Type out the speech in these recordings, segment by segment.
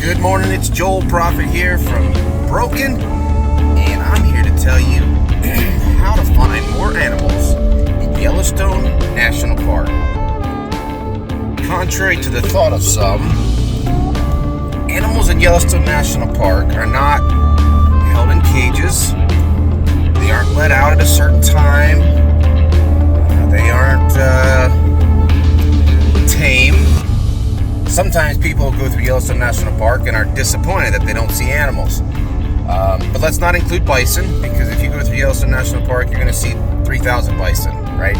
Good morning, it's Joel Prophet here from Broken, and I'm here to tell you how to find more animals in Yellowstone National Park. Contrary to the thought of some, animals in Yellowstone National Park are not held in cages. They aren't let out at a certain time. They aren't tame. Sometimes people go through Yellowstone National Park and are disappointed that they don't see animals. But let's not include bison, because if you go through Yellowstone National Park, you're going to see 3,000 bison, right?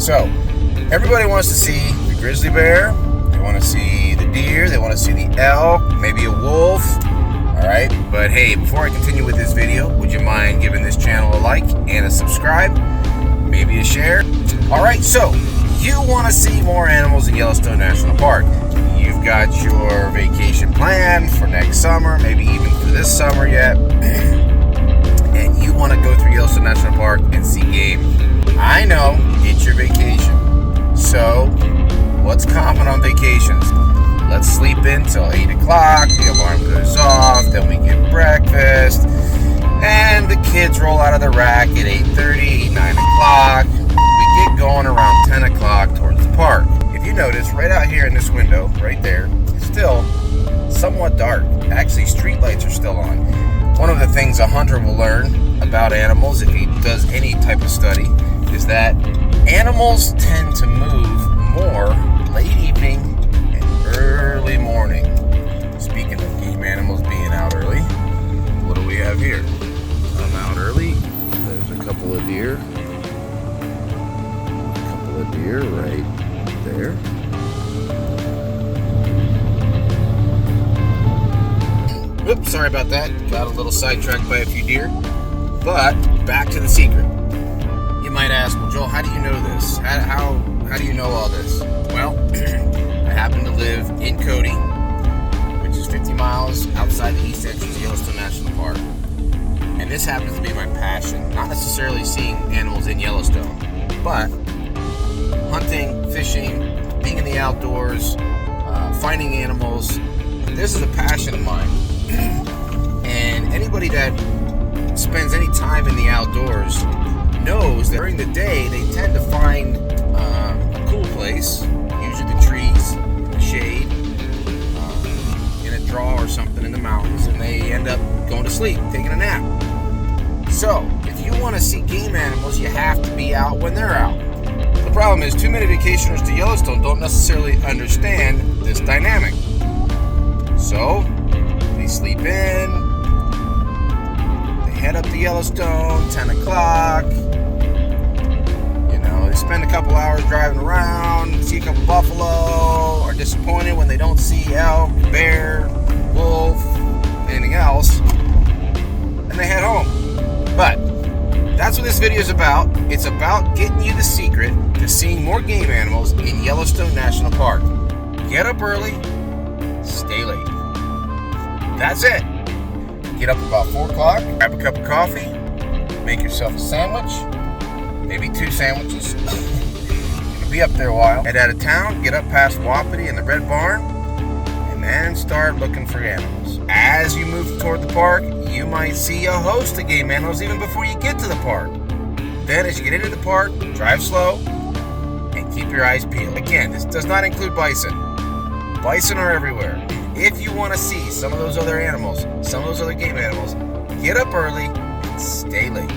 So, everybody wants to see the grizzly bear, they want to see the deer, they want to see the elk, maybe a wolf, alright? But hey, before I continue with this video, would you mind giving this channel a like and a subscribe, maybe a share? Alright, so, you want to see more animals in Yellowstone National Park. You've got your vacation planned for next summer, maybe even for this summer yet, and you want to go through Yellowstone National Park and see game. I know, it's your vacation. So, what's common on vacations? Let's sleep in till 8 o'clock, the alarm goes off, then we get breakfast, and the kids roll out of the rack at 8:30, 9 o'clock. We get going around 10 o'clock towards the park. If you notice, right out here in this window, right there, it's still somewhat dark. Actually, street lights are still on. One of the things a hunter will learn about animals, if he does any type of study, is that animals tend to move more late evening and early morning. Speaking of game animals being out early, what do we have here? I'm out early. There's a couple of deer. Right there. Oops, sorry about that. Got a little sidetracked by a few deer. But back to the secret. You might ask, well, Joel, how do you know this? How do you know all this? Well, I happen to live in Cody, which is 50 miles outside the east entrance of Yellowstone National Park. And this happens to be my passion. Not necessarily seeing animals in Yellowstone, but hunting, fishing, being in the outdoors, finding animals. This is a passion of mine. And anybody that spends any time in the outdoors knows that during the day they tend to find a cool place, usually the trees, the shade, in a draw or something in the mountains, and they end up going to sleep, taking a nap. So, if you want to see game animals, you have to be out when they're out. The problem is, too many vacationers to Yellowstone don't necessarily understand this dynamic. So, they sleep in, they head up to Yellowstone, 10 o'clock, they spend a couple hours driving around, see a couple buffalo, are disappointed when they don't see elk, bear, wolf, anything else, and they head home. But that's what this video is about. It's about getting you the secret to seeing more game animals in Yellowstone National Park. Get up early, stay late. That's it. Get up about 4 o'clock, grab a cup of coffee, make yourself a sandwich, maybe 2 sandwiches. You'll be up there a while. Head out of town, get up past Wapiti and the Red Barn, and then start looking for animals. As you move toward the park, you might see a host of game animals even before you get to the park. Then as you get into the park, drive slow and keep your eyes peeled. Again, this does not include bison. Bison are everywhere. If you want to see some of those other animals, some of those other game animals, get up early and stay late.